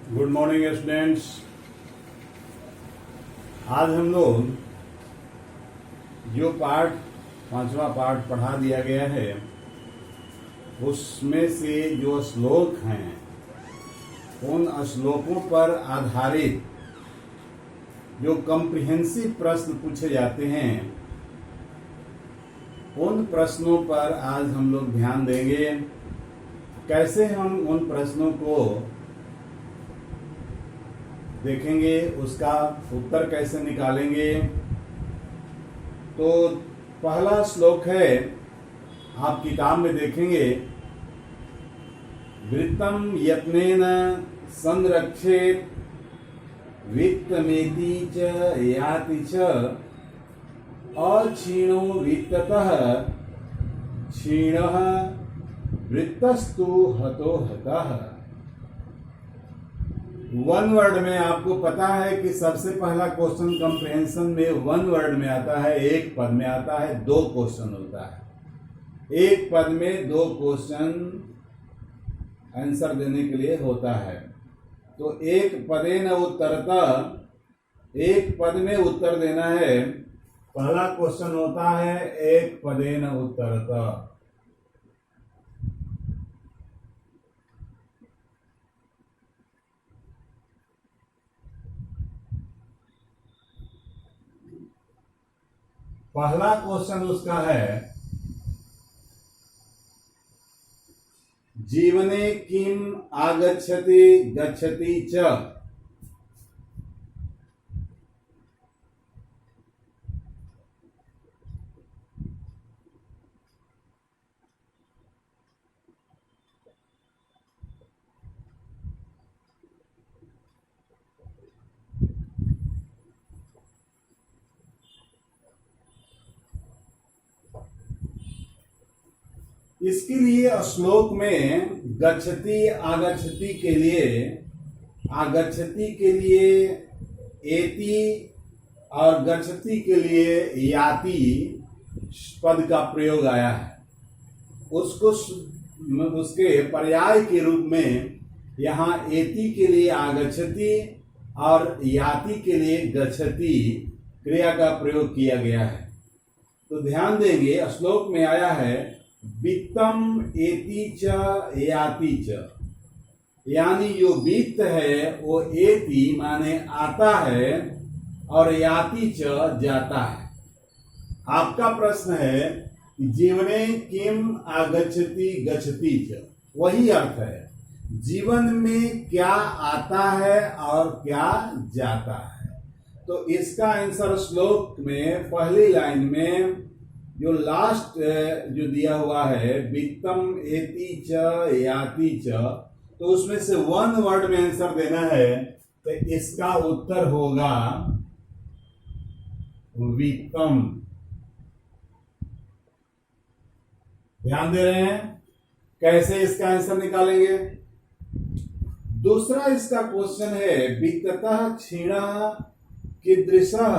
Good morning students. आज हम लोग जो पांचवा पार्ट पढ़ा दिया गया है उसमें से जो श्लोक हैं उन श्लोकों पर आधारित जो कॉम्प्रिहेंसिव प्रश्न पूछे जाते हैं उन प्रश्नों पर आज हम लोग ध्यान देंगे। कैसे हम उन प्रश्नों को देखेंगे, उसका उत्तर कैसे निकालेंगे। तो पहला श्लोक है, आप किताब में देखेंगे, वृत्तम यत्नेन संरक्षेत वित्तमेति च याति च अक्षीणो वित्ततः क्षीणः वृत्तस्तु हतो हतः। वन वर्ड में आपको पता है कि सबसे पहला क्वेश्चन कॉम्प्रिहेंशन में वन वर्ड में आता है, एक पद में आता है, दो क्वेश्चन होता है। एक पद में दो क्वेश्चन आंसर देने के लिए होता है। तो एक पदेन उत्तरतः, एक पद में उत्तर देना है। पहला क्वेश्चन होता है एक पदेन उत्तरतः। पहला क्वेश्चन उसका है, जीवने किम आगच्छति गच्छति च। इसके लिए श्लोक में गच्छति आगच्छति के लिए, आगच्छति के लिए एति और गच्छति के लिए याति पद का प्रयोग आया है। उसको उसके पर्याय के रूप में यहाँ एति के लिए आगच्छति और याति के लिए गच्छति क्रिया का प्रयोग किया गया है। तो ध्यान देंगे, श्लोक में आया है वित्तम एति च याति च, यानी जो वित्त है वो एति माने आता है और याति च जाता है। आपका प्रश्न है जीवने किम आगच्छति गच्छति च, वही अर्थ है, जीवन में क्या आता है और क्या जाता है। तो इसका आंसर श्लोक में पहली लाइन में जो लास्ट जो दिया हुआ है वित्तम एति च याति च, तो उसमें से वन वर्ड में आंसर देना है। तो इसका उत्तर होगा वित्तम। ध्यान दे रहे हैं कैसे इसका आंसर निकालेंगे। दूसरा इसका क्वेश्चन है वित्ततः क्षीणः कीदृशः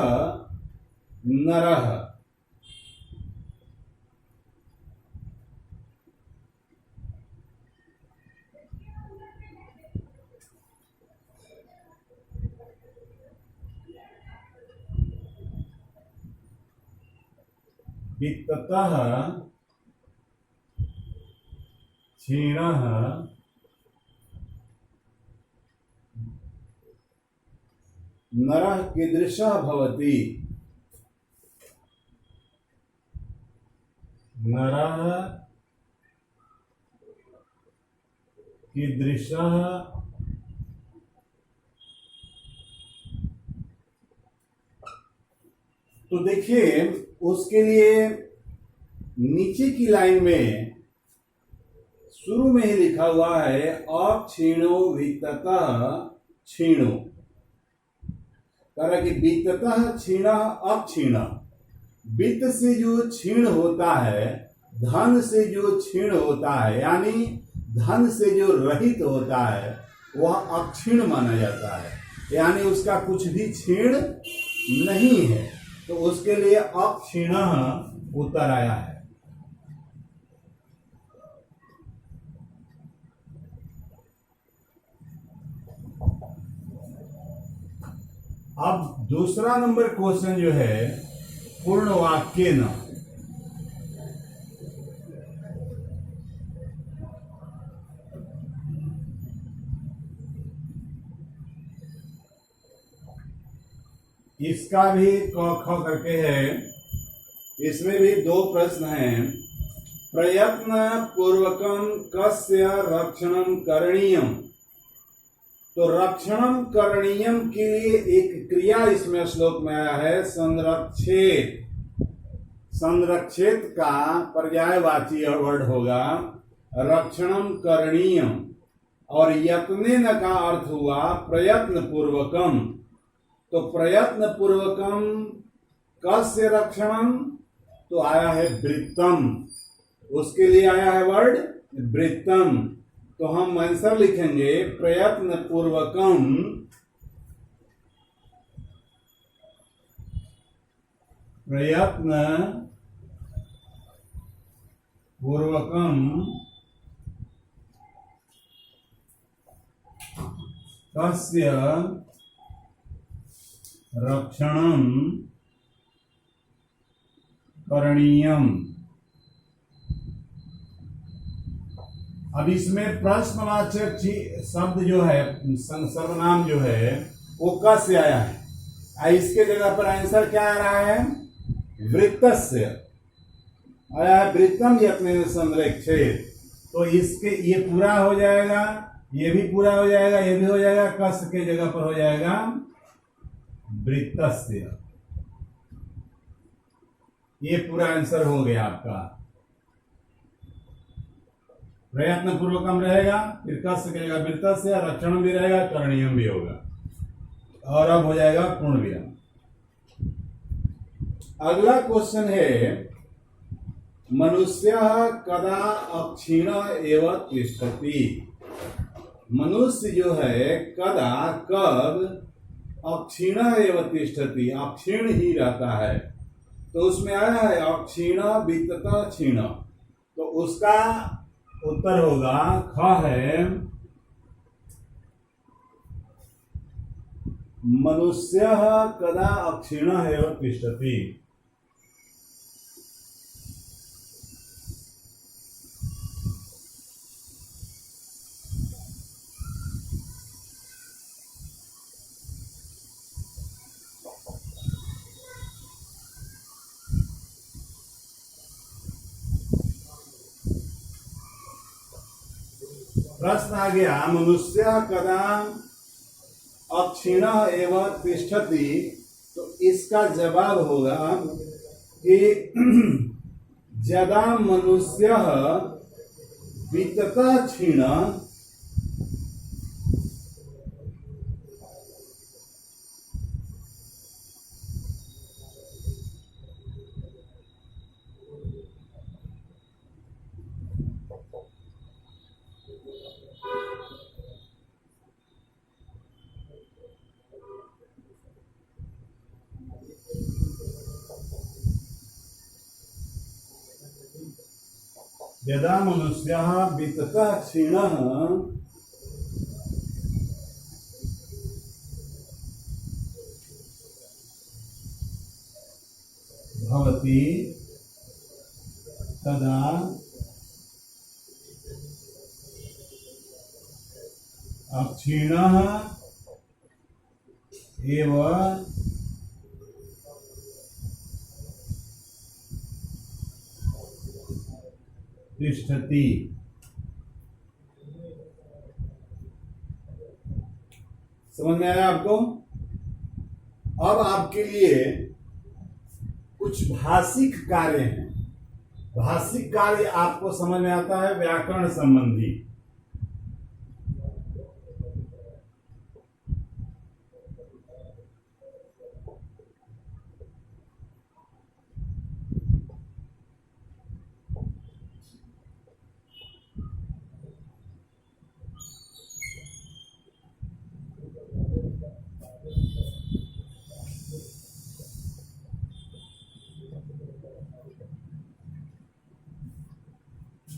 नरः। वित्ततः क्षीणः नरः कीदृशः भवति। नरः कीदृशः तो देखिए उसके लिए नीचे की लाइन में शुरू में ही लिखा हुआ है अक्षीणो वित्ततः क्षीणो। कि वित्ततः क्षीणः अक्षीण, वित्त से जो क्षीण होता है, धन से जो क्षीण होता है, यानी धन से जो रहित होता है वह अक्षीण माना जाता है, यानी उसका कुछ भी क्षीण नहीं है। तो उसके लिए अक्षीणः उत्तर आया है। अब दूसरा नंबर क्वेश्चन जो है पूर्ण वाक्य न, इसका भी क ख करके है। इसमें भी दो प्रश्न हैं। प्रयत्न पूर्वकम कस्य रक्षणम करणीयम। तो रक्षणम करणीयम के लिए एक क्रिया इसमें श्लोक में आया है, संरक्षेत। संरक्षित का पर्यायवाची वर्ड होगा रक्षणम करणीयम, और यत्नेन का अर्थ हुआ प्रयत्न पूर्वकम। तो प्रयत्न पूर्वकम कस्य रक्षणम, तो आया है वृत्तम, उसके लिए आया है वर्ड वृत्तम। तो हम आंसर लिखेंगे प्रयत्न पूर्वकम कस्य रक्षणम करणीयम। अब इसमें प्रश्नवाचक शब्द जो है, सर्वनाम जो है वो क से आया है। इसके जगह पर आंसर क्या आ रहा है, वृत्तस्य आया है, वृत्तम यत्नेन संरक्षेत। तो इसके ये पूरा हो जाएगा, ये भी पूरा हो जाएगा, ये भी हो जाएगा, कस के जगह पर हो जाएगा वृत्तस्य। ये पूरा आंसर हो गया आपका। प्रयत्न पूर्वकम रहेगा, फिर कस्य के जगह वृत्तस्य, रक्षण भी रहेगा, करणीयम भी होगा, और अब हो जाएगा पूर्ण विराम। अगला क्वेश्चन है, मनुष्य कदा अक्षीण एवं तिष्ठति। मनुष्य जो है कदा कब अक्षीण एवं तिष्ठति, अक्षीण ही रहता है। तो उसमें आया है अक्षीण वित्तता क्षीण, तो उसका उत्तर होगा ख है मनुष्य कदा अक्षीण एवं तिष्ठति। प्रश्न आ गया, मनुष्य कदा अक्षीण एवं तिष्ठति। तो इसका जवाब होगा कि यदा मनुष्य वित्तता क्षीण यदा मनुष्यः वित्ततः क्षीणः भवति तदा अक्षीणः एव तिष्ठति। समझ में आया आपको? अब आपके लिए कुछ भाषिक कार्य हैं। भाषिक कार्य आपको समझ में आता है व्याकरण संबंधी।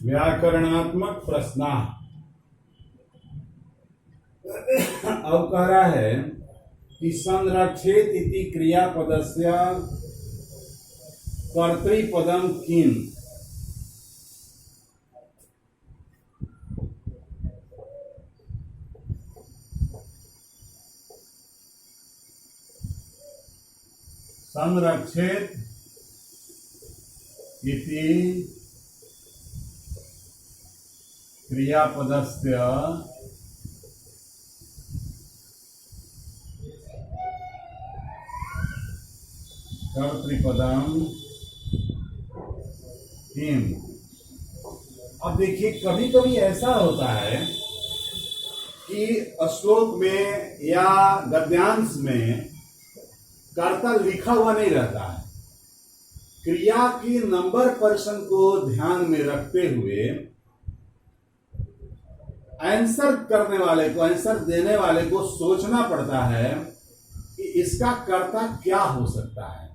व्याकरणात्मक प्रश्न। अब कह रहा है कि संरक्षेत इति क्रियापदस्य कर्तृपदम किम। संरक्षेत इति क्रियापदस्य कर्तृपदम किम। अब देखिए, कभी कभी ऐसा होता है कि श्लोक में या गद्यांश में कर्ता लिखा हुआ नहीं रहता है। क्रिया की नंबर पर्सन को ध्यान में रखते हुए आंसर करने वाले को, आंसर देने वाले को सोचना पड़ता है कि इसका कर्ता क्या हो सकता है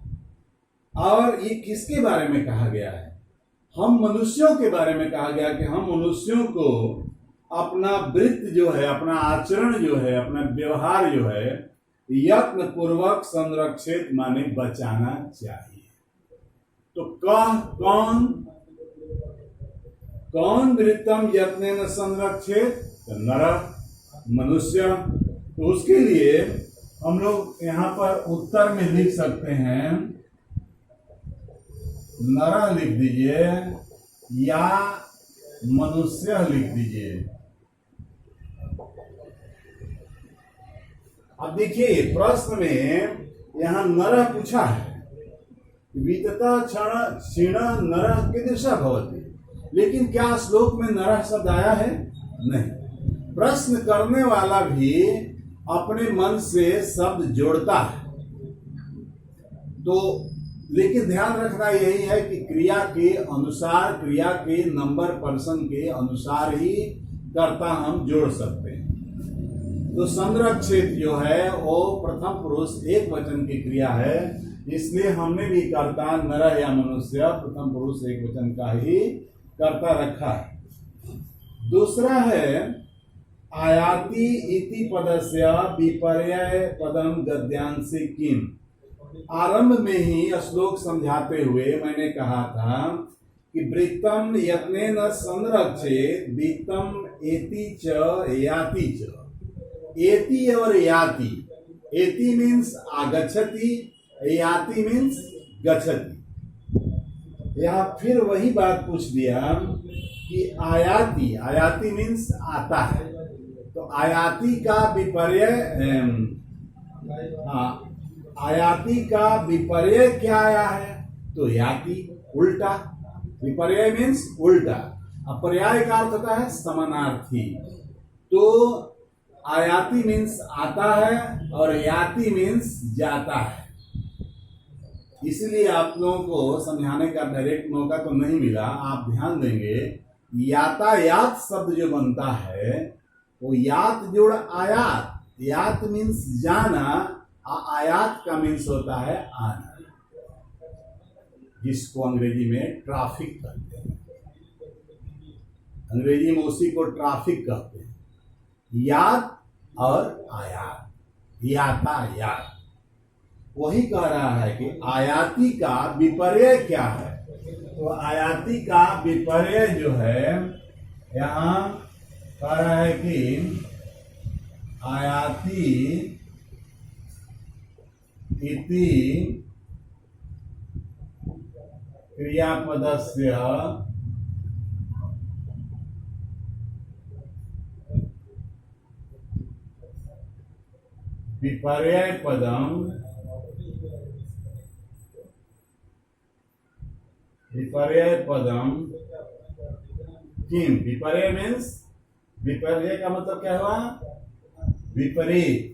और ये किसके बारे में कहा गया है। हम मनुष्यों के बारे में कहा गया कि हम मनुष्यों को अपना वृत्त जो है, अपना आचरण जो है, अपना व्यवहार जो है, यत्न पूर्वक संरक्षित माने बचाना चाहिए। तो कौन वृत्तम यत्नेन संरक्षित? तो नर, मनुष्य। तो उसके लिए हम लोग यहाँ पर उत्तर में लिख सकते हैं, नर लिख दीजिए या मनुष्य लिख दीजिए। अब देखिए, प्रश्न में यहाँ नर पूछा है, वितता क्षण क्षीण नर कीदृशः भवति, लेकिन क्या श्लोक में नर शब्द आया है? नहीं। प्रश्न करने वाला भी अपने मन से शब्द जोड़ता है। तो लेकिन ध्यान रखना यही है कि क्रिया के अनुसार, क्रिया के नंबर पर्सन के अनुसार ही कर्ता हम जोड़ सकते हैं। तो संरक्षित जो है वो प्रथम पुरुष एक वचन की क्रिया है, इसलिए हमने भी कर्ता नर या मनुष्य प्रथम पुरुष एक वचन का ही कर्ता रखा है। दूसरा है आयाति इति पदस्य विपर्यय पदम गद्यांशि किम। आरंभ में ही श्लोक समझाते हुए मैंने कहा था कि वृत्तम यत्नेन संरक्षेत वित्तम एति च याति च। एति और याति, एति मीन्स आगच्छति, याति मीन्स गच्छति। यहाँ फिर वही बात पूछ दिया कि आयाति, आयाति मीन्स आता है। तो आयाति का विपर्य, आयाति का विपर्य क्या आया है? तो याति, उल्टा। विपर्य मीन्स उल्टा। अब पर्याय का अर्थ होता है समानार्थी। तो आयाति मीन्स आता है और याति मीन्स जाता है। इसलिए आप लोगों को समझाने का डायरेक्ट मौका तो नहीं मिला। आप ध्यान देंगे, यातायात शब्द जो बनता है वो यात जोड़ आयात। यात मीन्स जाना, आयात का मीन्स होता है आना, जिसको अंग्रेजी में ट्रैफिक कहते हैं। अंग्रेजी में उसी को ट्रैफिक कहते हैं। यात और आयात, यातायात। वही कह रहा है कि आयाति का विपर्य क्या है। तो आयाति का विपर्य जो है, यहाँ कह रहा है कि आयाति इति क्रियापदस्य विपर्य पदम, विपर्य पदम किम। विपर्य मीन्स, विपर्य का मतलब क्या हुआ? विपरीत।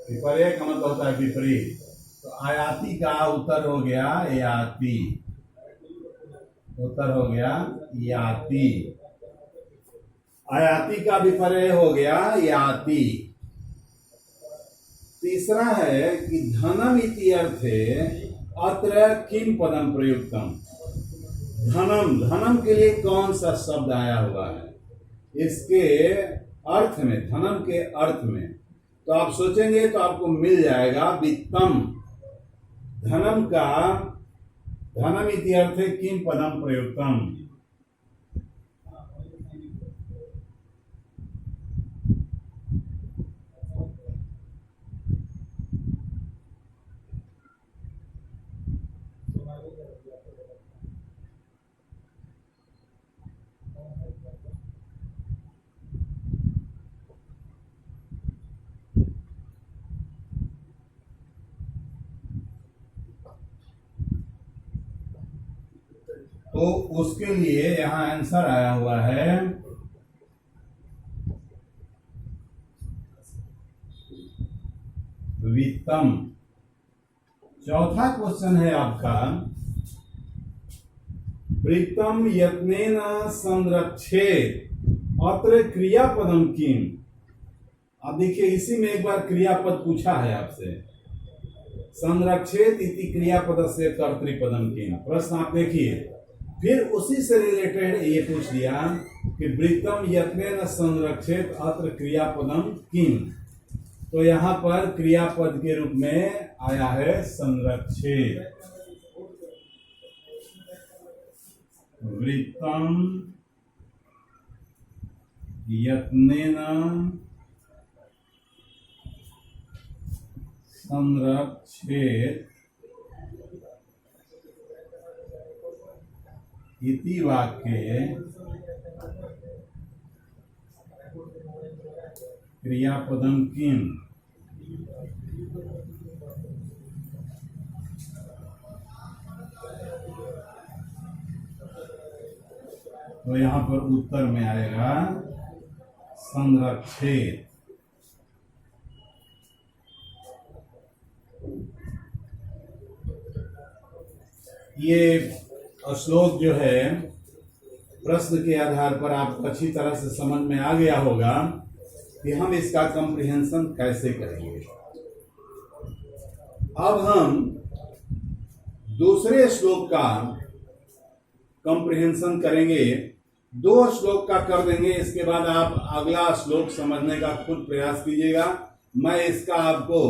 विपर्य का मतलब होता है विपरीत। तो आयाति का उत्तर हो गया याति, उत्तर हो गया याति। आयाति का विपर्य हो गया याति। तीसरा है कि धनम इति अर्थे अत्र किम पदम प्रयुक्तम। धनम, धनम के लिए कौन सा शब्द आया हुआ है? इसके अर्थ में, धनम के अर्थ में, तो आप सोचेंगे तो आपको मिल जाएगा वित्तम। धनम का धनम इति अर्थे किम पदम प्रयुक्तम। तो उसके लिए यहां आंसर आया हुआ है वित्तम। चौथा क्वेश्चन है आपका, वृत्तम यत्नेन संरक्षेत अत्र क्रियापदम किम। अब देखिए इसी में एक बार क्रियापद पूछा है आपसे, संरक्षेत इति क्रियापद से कर्तृपदम किम। प्रश्न आप देखिए, फिर उसी से रिलेटेड ये पूछ दिया कि वृत्तम यत्नेन संरक्षेत अत्र क्रियापदम किम। तो यहां पर क्रियापद के रूप में आया है संरक्षेत। वृत्तम यत्नेन संरक्षेत इति वाक्ये क्रियापदम किम। तो यहां पर उत्तर में आएगा संरक्षित। ये श्लोक जो है प्रश्न के आधार पर आप अच्छी तरह से समझ में आ गया होगा कि हम इसका कंप्रिहेंशन कैसे करेंगे। अब हम दूसरे श्लोक का कंप्रिहेंशन करेंगे। 2 श्लोक का कर देंगे, इसके बाद आप अगला श्लोक समझने का खुद प्रयास कीजिएगा। मैं इसका आपको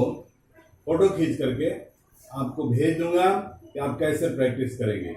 फोटो खींच करके आपको भेज दूंगा कि आप कैसे प्रैक्टिस करेंगे।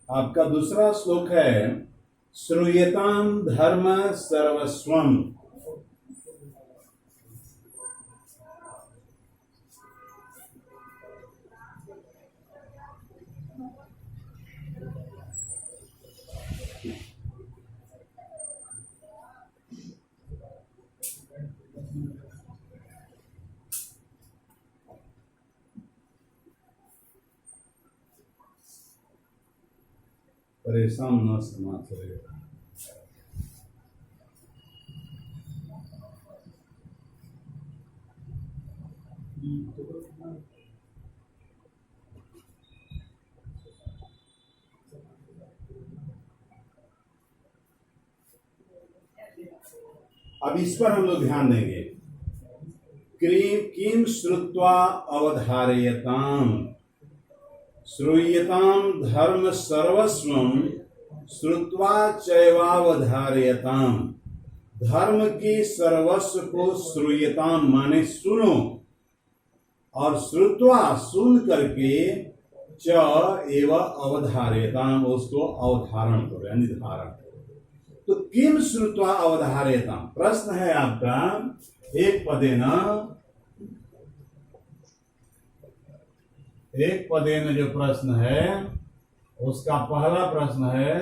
आपका दूसरा श्लोक है श्रूयताम धर्म सर्वस्वम। परेशान न समाचार। अब इस पर हम लोग ध्यान देंगे। किम श्रुत्वा अवधारयताम। श्रूयताम धर्म सर्वस्वम श्रुत्वा चैवावधारयताम। धर्म की सर्वस्व को श्रूयताम माने सुनो, और श्रुत्वा सुन करके च एव अवधारयताम उसको अवधारण करो यानी धारण करो। तो किम श्रुत्वा अवधारयताम प्रश्न है आपका एक पदेन एक पदेन जो प्रश्न है उसका पहला प्रश्न है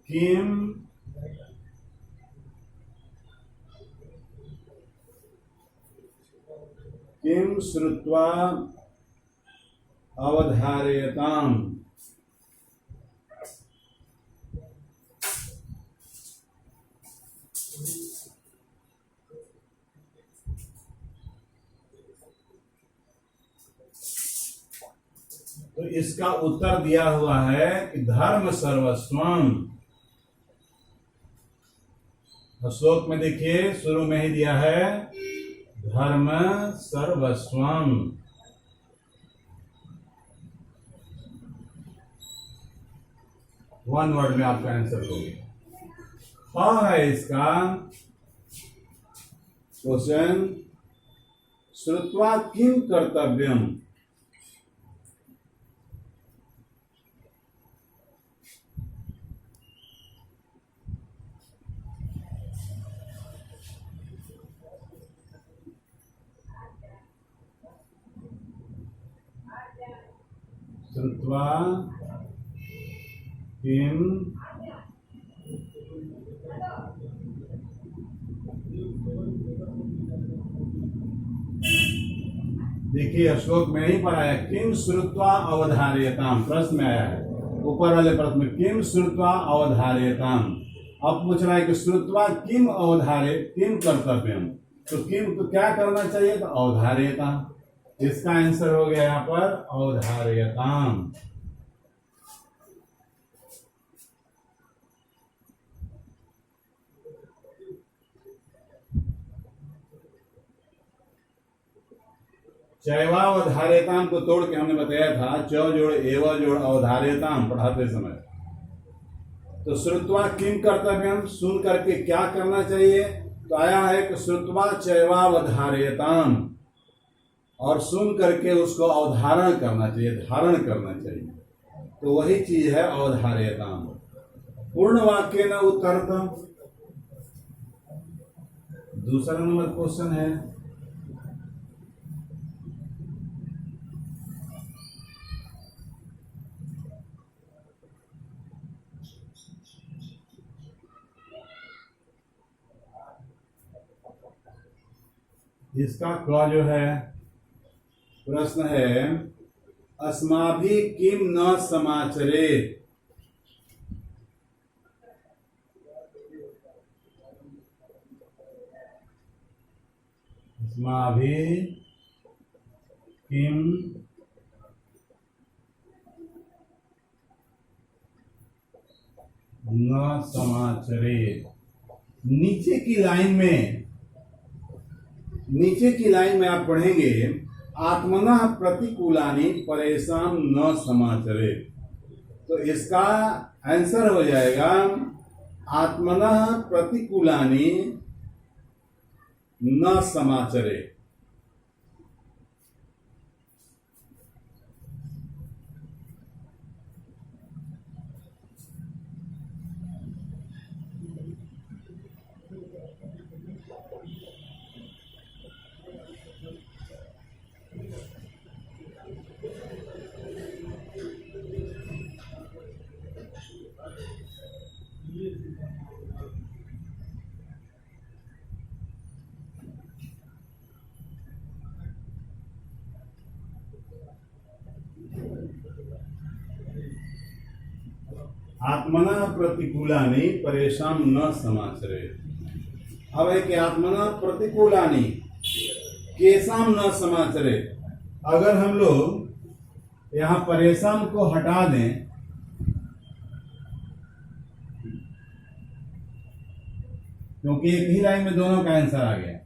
किम किम श्रुत्वा अवधारयताम। तो इसका उत्तर दिया हुआ है कि धर्म सर्वस्वम। श्लोक में देखिए शुरू में ही दिया है धर्म सर्वस्वम। वन वर्ड में आपका आंसर होगा। है इसका क्वेश्चन श्रुत्वा किम कर्तव्यम। श्रुत्वा किम देखिए श्लोक में नहीं पढ़ा है किम श्रुत्वा अवधार्यताम, प्रश्न में आया है ऊपर वाले प्रश्न में किम श्रुत्वा अवधार्यताम। अब पूछ रहा है कि श्रुत्वा किम अवधार्य किम कर्तव्यम, तो किम तो क्या करना चाहिए, तो अवधार्यता। इसका आंसर हो गया यहाँ पर अवधार्यताम। चैवावधार्यताम को तोड़ के हमने बताया था च जोड़ एव जोड़ अवधार्यताम पढ़ाते समय। तो श्रुत्वा किम कर्तव्यम, सुन करके क्या करना चाहिए, तो आया है कि श्रुत्वा चैवावधार्यताम, और सुन करके उसको अवधारण करना चाहिए, धारण करना चाहिए। तो वही चीज है अवधार्यताम। पूर्ण वाक्य न उत्तरतम। दूसरा नंबर क्वेश्चन है इसका क जो है प्रश्न है अस्माभि किम न समाचरेत। अस्माभि किम न समाचरेत। नीचे की लाइन में आप पढ़ेंगे आत्मना प्रतिकूलानि परेशान न समाचरे, तो इसका आंसर हो जाएगा आत्मना प्रतिकूलानि न समाचरे। आत्मना प्रतिकूलानि परेशान न समाचरे। अब है कि आत्मना प्रतिकूलानि केशाम न समाचरे। अगर हम लोग यहाँ परेशान को हटा दें क्योंकि एक ही लाइन में दोनों का आंसर आ गया।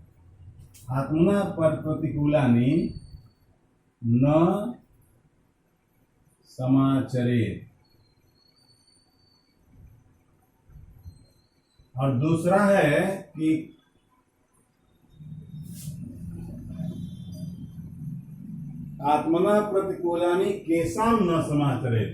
आत्मना प्रतिकूलानि न समाचरे, और दूसरा है कि आत्मना प्रतिकूलानि केशाम न समाचरे।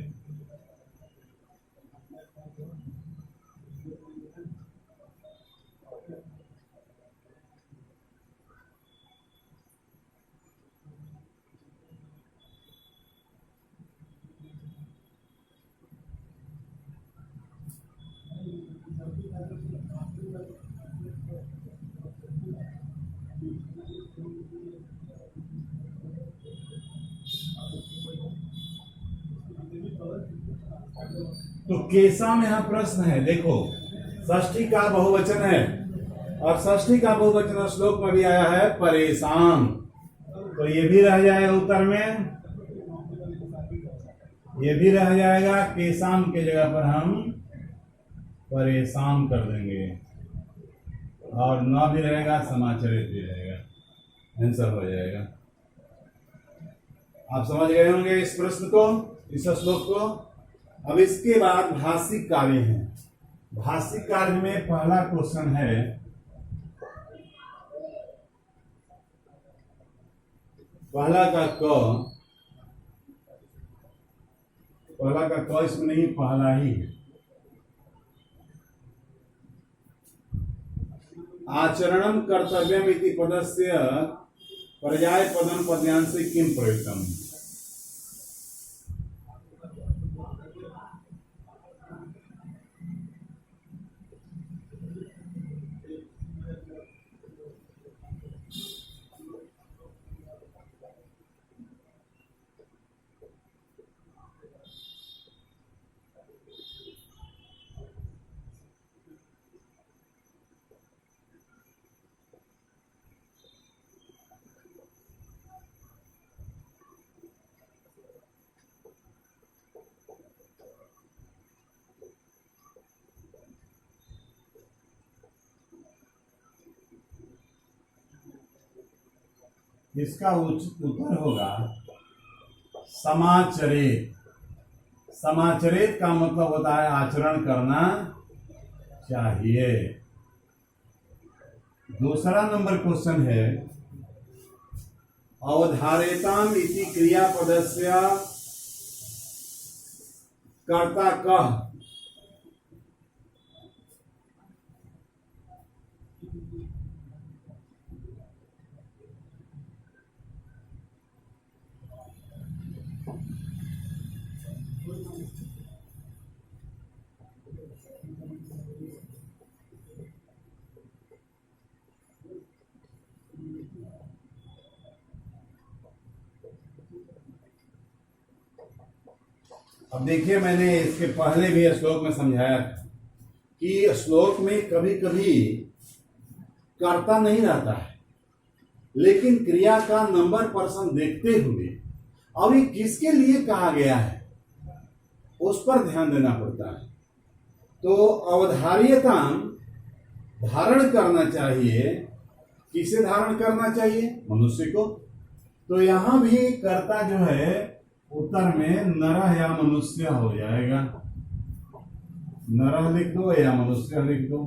तो केसा में यहां प्रश्न है, देखो षष्ठी का बहुवचन है और षष्ठी का बहुवचन श्लोक में भी आया है परेशान, तो ये भी रह जाएगा उत्तर में, ये भी रह जाएगा। केसाम के जगह पर हम परेशान कर देंगे और न भी रहेगा, समाचरित भी रहेगा, आंसर हो जाएगा। आप समझ गए होंगे इस प्रश्न को, इस श्लोक को। अब इसके बाद भाषिक कार्य है। भाषिक कार्य में पहला क्वेश्चन है, पहला का क इसमें नहीं, पहला ही है। आचरणम कर्तव्यम इति पदस्य पर्याय पदम पद्यांश किम प्रयुक्तम। इसका उचित उत्तर होगा समाचरित। समाचरित का मतलब होता है आचरण करना चाहिए। दूसरा नंबर क्वेश्चन है, अवधारेताम इति क्रियापदस्य कर्ता कः। अब देखिए, मैंने इसके पहले भी श्लोक में समझाया कि श्लोक में कभी कभी कर्ता नहीं रहता है, लेकिन क्रिया का नंबर पर्सन देखते हुए अब ये किसके लिए कहा गया है उस पर ध्यान देना पड़ता है। तो अवधार्यता धारण करना चाहिए, किसे धारण करना चाहिए? मनुष्य को। तो यहां भी कर्ता जो है उत्तर में नरः या मनुष्य हो जाएगा। नरः लिख दो या मनुष्य लिख दो,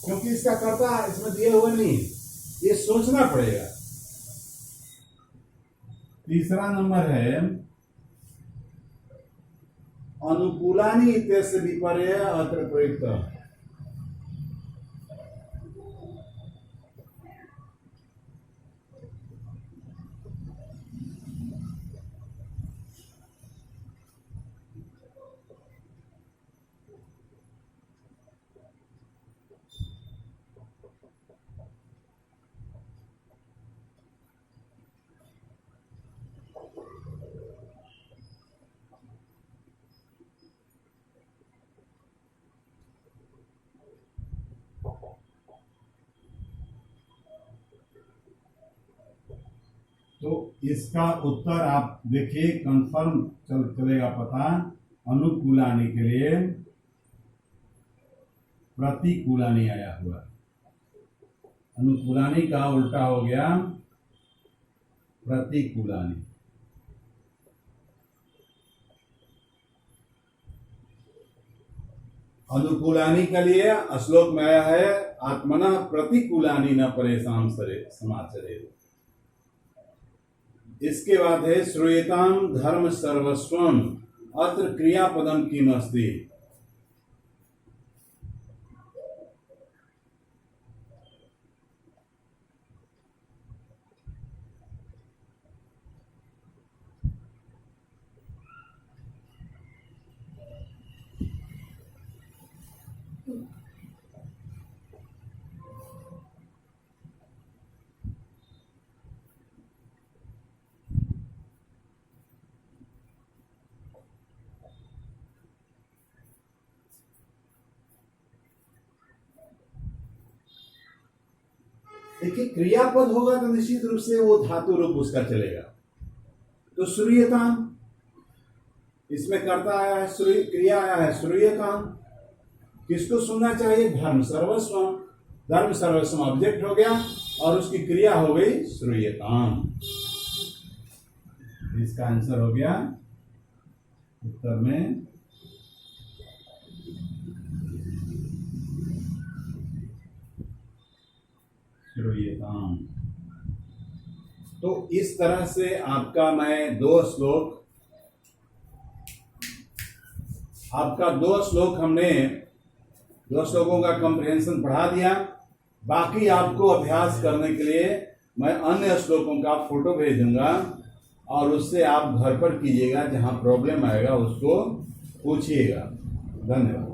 क्योंकि इसका कर्ता इसमें दिए हुए नहीं, ये सोचना पड़ेगा। तीसरा नंबर है, अनुकूलानि इत्यस्य विपर्यय अत्र प्रयुक्त। तो इसका उत्तर आप देखिए, कंफर्म चलेगा पता। अनुकूलानि के लिए प्रतिकूलानि आया हुआ, अनुकूलानि का उल्टा हो गया प्रतिकूलानि। अनुकूलानि के लिए श्लोक में आया है आत्मनः प्रतिकूलानि न परेशान समाचरे। इसके बाद है श्रूयताम धर्म सर्वस्वम अत्र क्रियापदम किमस्ति। देखिए क्रियापद होगा तो निश्चित रूप से वो धातु रूप उसका चलेगा। तो श्रूयताम, इसमें कर्ता आया है, क्रिया आया है श्रूयताम। किसको सुनना चाहिए? धर्म सर्वस्वम। धर्म सर्वस्वम ऑब्जेक्ट हो गया और उसकी क्रिया हो गई श्रूयताम। इसका आंसर हो गया उत्तर में श्रूयताम। तो इस तरह से आपका मैं दो श्लोक हमने 2 श्लोकों का कंप्रिहेंशन पढ़ा दिया। बाकी आपको अभ्यास करने के लिए मैं अन्य श्लोकों का फोटो भेज दूंगा और उससे आप घर पर कीजिएगा, जहां प्रॉब्लम आएगा उसको पूछिएगा। धन्यवाद।